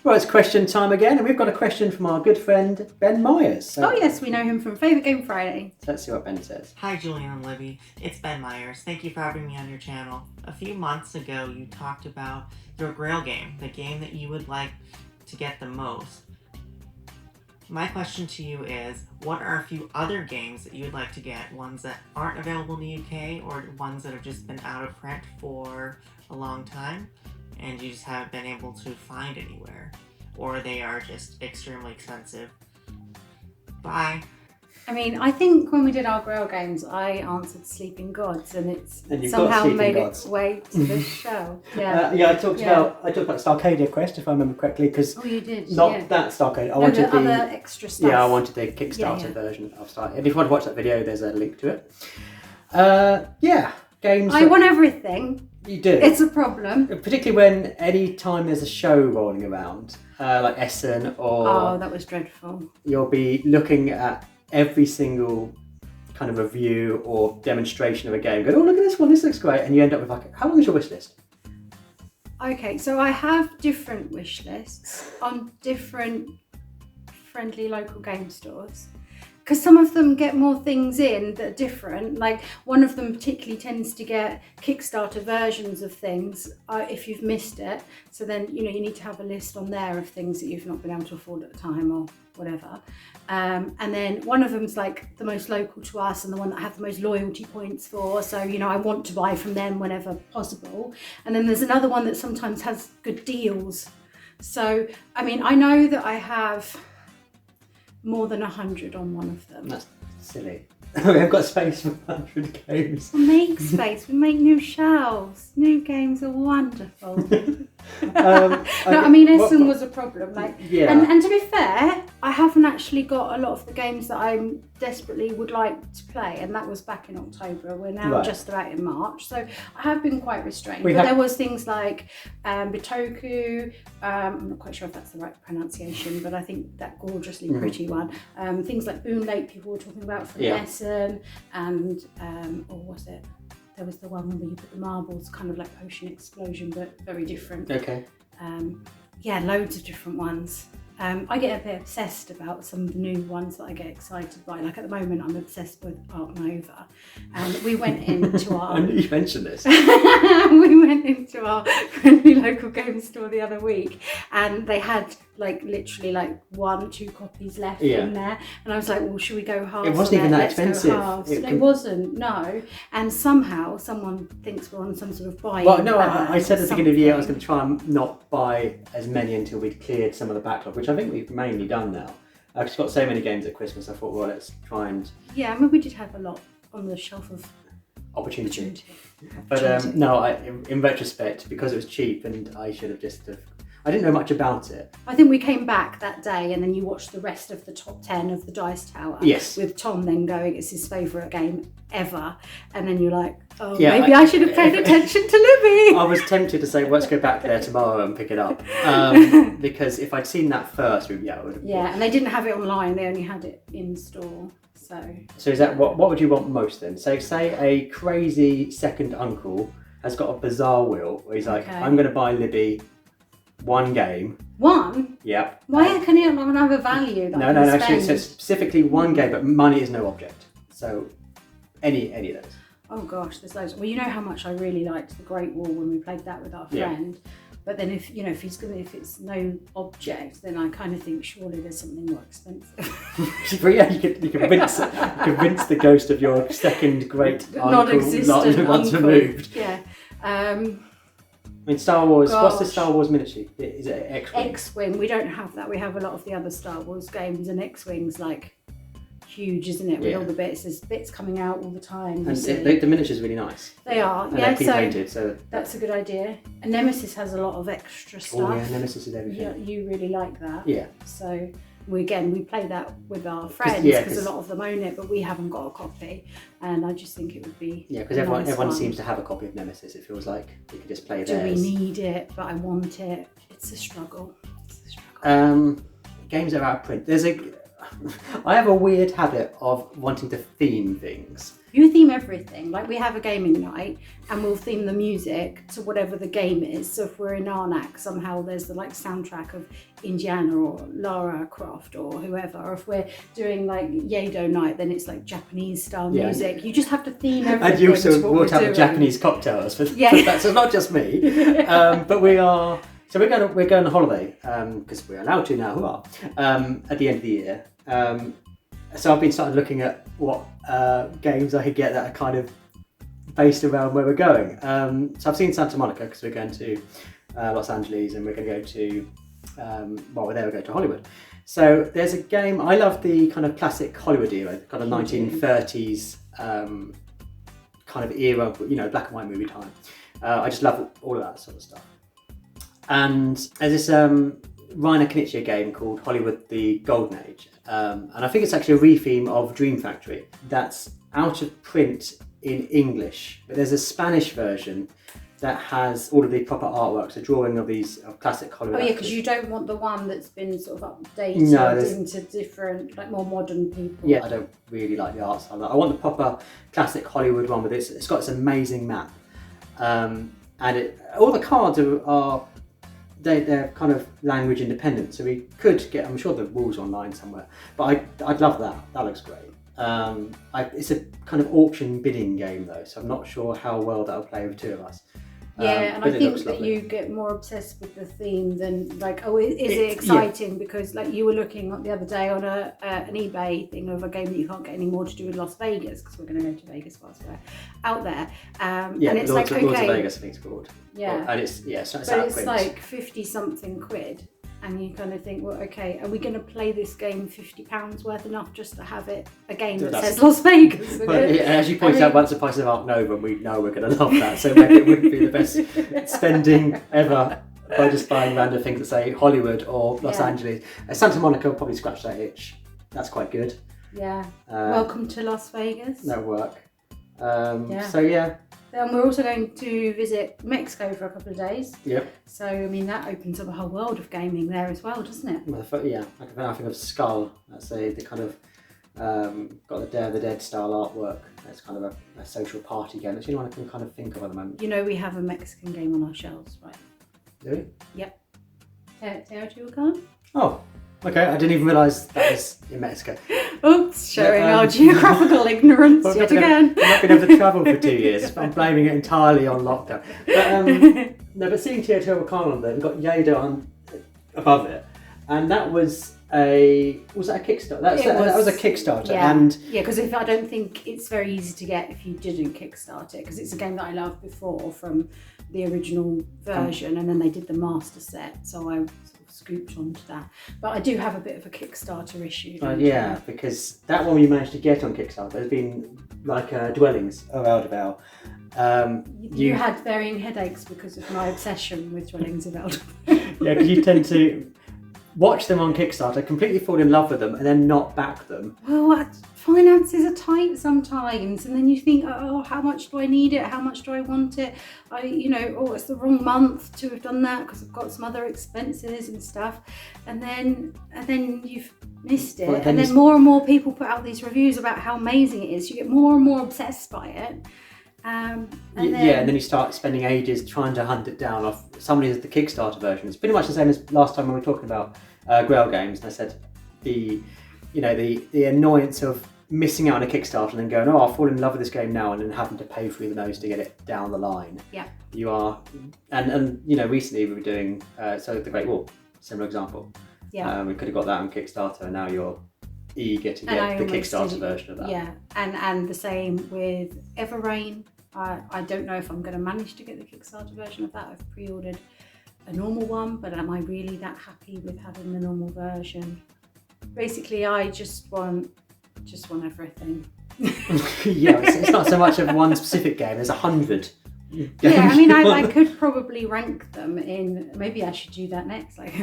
Well, it's question time again, and we've got a question from our good friend Ben Myers. So, yes, we know him from Favourite Game Friday. Let's see what Ben says. Hi Julian and Libby, it's Ben Myers. Thank you for having me on your channel. A few months ago you talked about your Grail game, the game that you would like to get the most. My question to you is, what are a few other games that you would like to get? Ones that aren't available in the UK, or ones that have just been out of print for a long time and you just haven't been able to find anywhere, or they are just extremely expensive? Bye. I mean, I think when we did our Grail games, I answered Sleeping Gods, and it's And somehow made its way to this show. Yeah, I talked about Starcadia Quest, if I remember correctly, because you did. not that Starcadia. I wanted the other extra stuff. Yeah, I wanted the Kickstarter version of Starcadia. If you want to watch that video, there's a link to it. Games. I want everything. You do. It's a problem. Particularly when any time there's a show rolling around, like Essen or... Oh, that was dreadful. You'll be looking at every single kind of review or demonstration of a game, going, oh, look at this one, this looks great, and you end up with like, how long is your wish list? Okay, so I have different wish lists on different friendly local game stores, because some of them get more things in that are different. Like one of them particularly tends to get Kickstarter versions of things if you've missed it. So then, you need to have a list on there of things that you've not been able to afford at the time or whatever. And then one of them's like the most local to us and the one that I have the most loyalty points for. So, I want to buy from them whenever possible. And then there's another one that sometimes has good deals. So, I mean, I know that I have more than 100 on one of them. That's silly. I've got space for 100 games. We'll make space, we make new shelves. New games are wonderful. Essen was a problem. And to be fair, I haven't actually got a lot of the games that I desperately would like to play, and that was back in October. We're now just about in March, so I have been quite restrained. There was things like Bitoku, I'm not quite sure if that's the right pronunciation, but I think that gorgeously pretty one. Things like Boon Lake, people were talking about from Essen, and or was it? There was the one where you put the marbles, kind of like Potion Explosion, but very different. Okay. Loads of different ones. I get a bit obsessed about some of the new ones that I get excited by. Like at the moment, I'm obsessed with Arc Nova. And we went into our... I knew you mentioned this. We went into our friendly local game store the other week, and they had literally 1-2 copies left in there. And I was like, well, should we go halves? It wasn't even that expensive. It wasn't, no. And somehow someone thinks we're on some sort of buying. Well, no, I said at the beginning of the year I was going to try and not buy as many until we'd cleared some of the backlog, which I think we've mainly done now. I've just got so many games at Christmas, I thought, well, let's try and... Yeah, I mean, we did have a lot on the shelf of opportunity. But in retrospect, because it was cheap and I should have I didn't know much about it. I think we came back that day and then you watched the rest of the top 10 of the Dice Tower. Yes. With Tom then going, it's his favourite game ever. And then you're like, maybe I should have paid attention to Libby. I was tempted to say, let's go back there tomorrow and pick it up. Because if I'd seen that first, I would have... Yeah, and they didn't have it online, they only had it in store. So is that what would you want most then? So say a crazy second uncle has got a bizarre will where he's like, I'm going to buy Libby one game. One? Yep. Why can it not have a value? No. Actually, it says specifically one game, but money is no object. So any of those. Oh gosh, there's loads. Well, you know how much I really liked the Great Wall when we played that with our friend. But then if it's no object, then I kind of think surely there's something more expensive. You convince the ghost of your second great non-existent once removed. Yeah. I mean, Star Wars, what's the Star Wars miniature? Is it X-Wing? X-Wing, we don't have that. We have a lot of the other Star Wars games, and X-Wing's huge, isn't it? With all the bits, there's bits coming out all the time. And the miniature's really nice. They are, and they're pre-painted, so... That's a good idea. And Nemesis has a lot of extra stuff. Oh yeah, Nemesis is everything. Yeah, you really like that. Yeah. So... we play that with our friends because a lot of them own it, but we haven't got a copy, and I just think it would be because everyone seems to have a copy of Nemesis. It feels like you could just play theirs. Do we need it? But I want it. It's a struggle. Games that are out of print. I have a weird habit of wanting to theme things. You theme everything. Like we have a gaming night and we'll theme the music to whatever the game is. So if we're in Arnak, somehow there's the like soundtrack of Indiana or Lara Croft or whoever. Or if we're doing like Yado night, then it's like Japanese style music. You just have to theme everything. And you also brought up Japanese cocktails for that, so it's not just me. But we are. So we're going on holiday because we're allowed to now. At the end of the year. So I've been started looking at what games I could get that are kind of based around where we're going. So I've seen Santa Monica because we're going to Los Angeles and we're going to go to we're there. We go to Hollywood. So there's a game. I love the kind of classic Hollywood era, kind of 1930s kind of era, black and white movie time. I just love all of that sort of stuff. And there's this Reiner Knizia game called Hollywood: The Golden Age, and I think it's actually a retheme of Dream Factory that's out of print in English, but there's a Spanish version that has all of the proper artworks, a drawing of these classic Hollywood. Oh yeah, because you don't want the one that's been sort of updated into different, like more modern people. Yeah, I don't really like the art style. I want the proper classic Hollywood one with this. It's got this amazing map, and all the cards are they're kind of language independent, so we could get. I'm sure the rules online somewhere, but I'd love that. That looks great. It's a kind of auction bidding game though, so I'm not sure how well that'll play with two of us. Yeah, and I think that you get more obsessed with the theme than like, is it exciting? Yeah. Because like you were looking the other day on an eBay thing of a game that you can't get any more to do with Las Vegas because we're going to go to Vegas whilst we're out there. And it's Lords of Vegas, I think it's called. Yeah, and it's but it's like 50 something quid. And you kind of think, well, okay, are we going to play this game £50 worth enough just to have it a game that says Las Vegas? Well, as you point out, once the price of Ark Nova, and we know we're going to love that, so maybe it wouldn't be the best spending ever by just buying random things that say Hollywood or Los Angeles. Santa Monica will probably scratch that itch. That's quite good. Yeah. Welcome to Las Vegas. No work. So yeah. And we're also going to visit Mexico for a couple of days. Yep. So, I mean, that opens up a whole world of gaming there as well, doesn't it? Well, yeah. I think of Skull. That's the kind of got the Day of the Dead style artwork. It's kind of a social party game. That's the only one I can kind of think of at the moment. You know, we have a Mexican game on our shelves, right? Do we? Yep. Teotihuacan? Oh, okay. I didn't even realise that was in Mexico. Oops, showing our geographical ignorance yet again. I'm not going to have to travel for 2 years. I'm blaming it entirely on lockdown. But seeing Teotihuacan on there, we've got Yado on above it, and that was a Kickstarter? That was a Kickstarter, because I don't think it's very easy to get if you didn't Kickstart it, because it's a game that I loved before from the original version, and then they did the master set, so I scooped onto that. But I do have a bit of a Kickstarter issue. Because that one you managed to get on Kickstarter has been like Dwellings of Eldervale. You had varying headaches because of my obsession with Dwellings of Eldervale. Yeah, because you tend to watch them on Kickstarter, completely fall in love with them, and then not back them. Well, finances are tight sometimes, and then you think, oh, how much do I need it? How much do I want it? It's the wrong month to have done that because I've got some other expenses and stuff, and then you've missed it. And then more and more people put out these reviews about how amazing it is. You get more and more obsessed by it. And then you start spending ages trying to hunt it down off somebody as the Kickstarter version. It's pretty much the same as last time when we were talking about Grail games, and I said the annoyance of missing out on a Kickstarter and then going, I'll fall in love with this game now, and then having to pay through the nose to get it down the line. Yeah. You are, and recently we were doing the Great Wall, similar example. Yeah. We could have got that on Kickstarter, and now you're eager to get the Kickstarter version of that. Yeah, and the same with Everrain. I don't know if I'm going to manage to get the Kickstarter version of that. I've pre-ordered a normal one, but am I really that happy with having the normal version? Basically, I just want everything. Yeah, it's not so much of one specific game. There's 100. Yeah, I mean, I could probably rank them in. Maybe I should do that next. Like,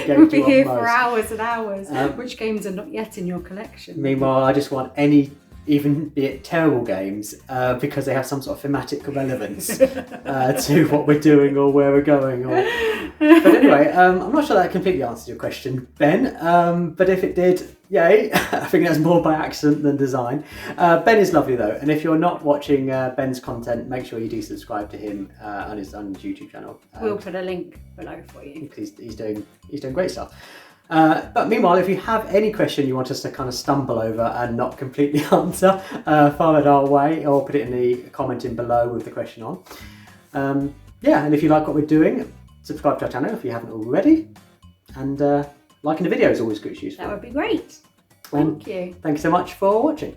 we'll be here for hours and hours. Which games are not yet in your collection? Meanwhile, I just want any even be it terrible games, because they have some sort of thematic relevance to what we're doing or where we're going. But anyway, I'm not sure that completely answered your question, Ben, but if it did, yay. I think that's more by accident than design. Ben is lovely though, and if you're not watching Ben's content, make sure you do subscribe to him on his YouTube channel. We'll put a link below for you. Because he's doing great stuff. But meanwhile, if you have any question you want us to kind of stumble over and not completely answer, fire it our way or put it in the comment in below with the question on. And if you like what we're doing, subscribe to our channel if you haven't already. And liking the video is always good. Useful. That would be great. Thank you. Thank you so much for watching.